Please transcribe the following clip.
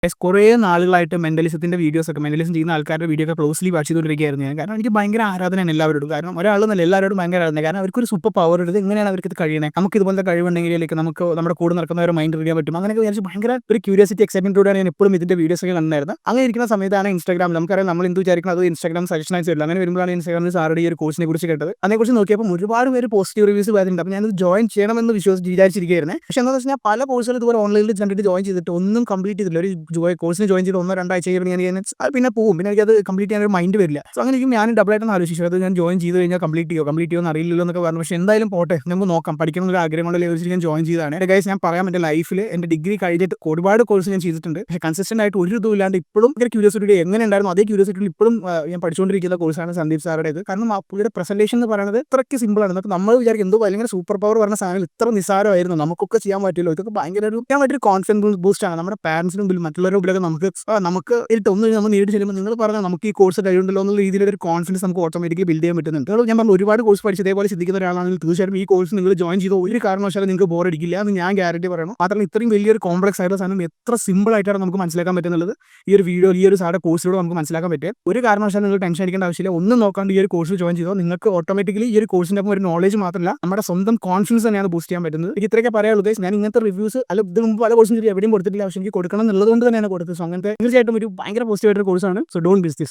കുറേ നാളുകളായിട്ട് മെന്റലിസത്തിന്റെ വീഡിയോസൊക്കെ മെന്റലിസം ചെയ്യുന്ന ആൾക്കാരുടെ വീഡിയോ ഒക്കെ ക്ലോസ്ലി വാച്ച് ചെയ്തുകൊണ്ടിരിക്കുകയായിരുന്നു ഞാൻ. കാരണം എനിക്ക് ഭയങ്കര ആരാധനയാണ് എല്ലാവരോടും. കാരണം ഒരാളെന്നല്ല എല്ലാവരോടും ഭയങ്കര ആരാധന. കാരണം അവർക്കൊരു സൂപ്പർ പവർ ഉണ്ട്. എങ്ങനെയാണ് അവർക്കിത് കഴിയുന്നത്? നമുക്ക് ഇതുപോലത്തെ കഴിവുണ്ടെങ്കിലേക്ക് നമുക്ക് നമ്മുടെ കൂടെ നടക്കുന്നവരെ മൈൻഡ് റീഡ് ചെയ്യാൻ പറ്റും. അങ്ങനെയൊക്കെ വിചാരിച്ച് ഭയങ്കര ഒരു ക്യൂരിയോസിറ്റി എക്സൈറ്റ്മെന്റോടെയാണ് ഞാൻ എപ്പോഴും ഇതിന്റെ വീഡിയോസ് ഒക്കെ കണ്ടായിരുന്നത്. അങ്ങനെ ഇരിക്കുന്ന സമയത്താണ് ഇൻസ്റ്റാഗ്രാമിൽ നമുക്കറിയാം നമ്മൾ എന്ത് വിചാരിക്കണം അത് ഇൻസ്റ്റാഗ്രാം സജഷനായി വരില്ല. അങ്ങനെ വരുമ്പോഴാണ് ഇൻസ്റ്റാഗ്രാമിൽ സാറുടെ ഈ ഒരു കോഴ്സിനെ കുറിച്ച് കേട്ടത്. അതിനെക്കുറിച്ച് നോക്കിയപ്പോൾ ഒരുപാട് പേര് പോസിറ്റീവ് റിവ്യൂസ് വരുന്നുണ്ട്. അപ്പോൾ ഞാനത് ജോയിൻ ചെയ്യണമെന്ന് വിചാരിച്ചിരിക്കുകയായിരുന്നു. പക്ഷേ എന്താണെന്ന് വെച്ചാൽ പല കോഴ്സുകൾ ഇതുപോലെ ഓൺലൈനിൽ കണ്ടിട്ട് ജോയിൻ ചെയ്തിട്ട് ഒന്നും കംപ്ലീറ്റ് ചെയ്തില്ല. ഒരു കോഴ്സിന് ജോയിൻ ചെയ്ത് 1-2 ആഴ്ച കഴിഞ്ഞ് ഞാൻ അത് പിന്നെ പോകും. പിന്നെ എനിക്കത് കംപ്ലീറ്റ് ചെയ്യാൻ ഒരു മൈൻഡ് വരില്ല. സോ അങ്ങനെ ഞാൻ ഡബിളായിട്ടൊന്ന് ആലോചിച്ചു അത് ഞാൻ ജോയിൻ ചെയ്ത് കഴിഞ്ഞാൽ കംപ്ലീറ്റ് ചെയ്യുമോ എന്ന് അറിയില്ലല്ലോ എന്നൊക്കെ പറഞ്ഞു. പക്ഷേ എന്തായാലും പോട്ടെ, നമുക്ക് നോക്കാം. പഠിക്കണം എന്നൊരു ആഗ്രഹം കൊണ്ട് വെച്ചിട്ട് ഞാൻ ജോയിൻ ചെയ്തതാണ്. ഗൈസ്, ഞാൻ പറയാം, എൻ്റെ ലൈഫിൽ എൻ്റെ ഡിഗ്രി കഴിഞ്ഞിട്ട് ഒരുപാട് കോഴ്സ് ഞാൻ ചെയ്തിട്ടുണ്ട്. പക്ഷേ കൺസിസ്റ്റന്റ് ആയിട്ട് ഒരു ഇതും ഇല്ലാണ്ട് ഇപ്പോഴും ഭയങ്കര ക്യൂരിയോസിറ്റി എങ്ങനെ ഉണ്ടായിരുന്നു അതേ ക്യൂരിയോസിറ്റിയിൽ ഇപ്പോഴും ഞാൻ പഠിച്ചുകൊണ്ടിരിക്കുന്ന കോഴ്സാണ് സന്ദീപ് സാറുടേത്. കാരണം പുള്ളിയുടെ പ്രസന്റേഷൻ എന്ന് പറയുന്നത് ഇത്രയ്ക്ക് സിമ്പിളാണ്. അപ്പോൾ നമ്മൾ വിചാരിക്കും എന്തോ ഭയങ്കര സൂപ്പർ പവർ പറഞ്ഞ സാധനം ഇത്ര നിസ്സാരമായിരുന്നു, നമുക്കൊക്കെ ചെയ്യാൻ പറ്റുമല്ലോ. ഇതൊക്കെ ഭയങ്കര ഒരു കോൺഫിഡൻസ് ബൂസ്റ്റാണ്. നമ്മുടെ പാരൻസിന് മുമ്പിൽ മറ്റുള്ളവരുടെ മുമ്പിലൊക്കെ നമുക്ക് ഒന്നും നമ്മൾ നേരിട്ട് ചെല്ലുമ്പോൾ നിങ്ങൾ പറഞ്ഞാൽ നമുക്ക് ഈ കോഴ്സ് കഴിയുണ്ടല്ലോ എന്നുള്ള രീതിയിലൊരു കോൺഫിഡൻസ് നമുക്ക് ഓട്ടോമാറ്റിക്കലി ബിൽഡ് ചെയ്യാൻ പറ്റുന്നുണ്ട്. ഞാൻ പറഞ്ഞു ഒരുപാട് കോഴ്സ് പഠിച്ച് ഇതേപോലെ ചിന്തിക്കുന്ന ഒരാളാണെങ്കിൽ തീർച്ചയായും ഈ കോഴ്സ് നിങ്ങൾ ജോയിൻ ചെയ്തോ ഒരു കാരണവശാലും നിങ്ങൾക്ക് ബോർ അടിക്കില്ല എന്ന് ഞാൻ ഗ്യാരണ്ടി പറയണം. മാത്രമല്ല ഇത്രയും വലിയൊരു കോംപ്ലക്സ് ആയിട്ടുള്ള സാധനം എത്ര സിമ്പിൾ ആയിട്ടാണ് നമുക്ക് മനസ്സിലാക്കാൻ പറ്റുന്നത് ഈ ഒരു വീഡിയോ ഈ ഒരു സാറുടെ കോഴ്സിലൂടെ നമുക്ക് മനസ്സിലാക്കാൻ പറ്റും. ഒരു കാരണവശാലും നിങ്ങൾ ടെൻഷൻ അടിക്കേണ്ട ആവശ്യമില്ല. ഒന്നും നോക്കാണ്ട് ഈ ഒരു കോഴ്സ് ജോയിൻ ചെയ്തോ നിങ്ങൾക്ക് ഓട്ടോമാറ്റിക്കലി ഈ ഒരു കോഴ്സിന്റെ ഒപ്പം ഒരു നോളേജ് മാത്രമല്ല നമ്മുടെ സ്വന്തം കോൺഫിഡൻസ് തന്നെയാണ് ബൂസ്റ്റ് ചെയ്യാൻ പറ്റുന്നത്. എനിക്ക് ഇത്രയൊക്കെ പറയാനുള്ളത്. ഞാൻ ഇങ്ങനത്തെ റിവ്യൂസ് ഇത് മുമ്പ് പല കോഴ്സും എവിടെയും കൊടുത്തിട്ടില്ല. പക്ഷേ എനിക്ക് കൊടുക്കണം എന്നുള്ളത് കൊണ്ട് തന്നെയാണ് കൊടുത്തത്. സോ അങ്ങനത്തെ തീർച്ചയായിട്ടും ഒരു ഭയങ്കര പോസിറ്റീവ് ആയിട്ട് കോഴ്സാണ്. So don't miss this.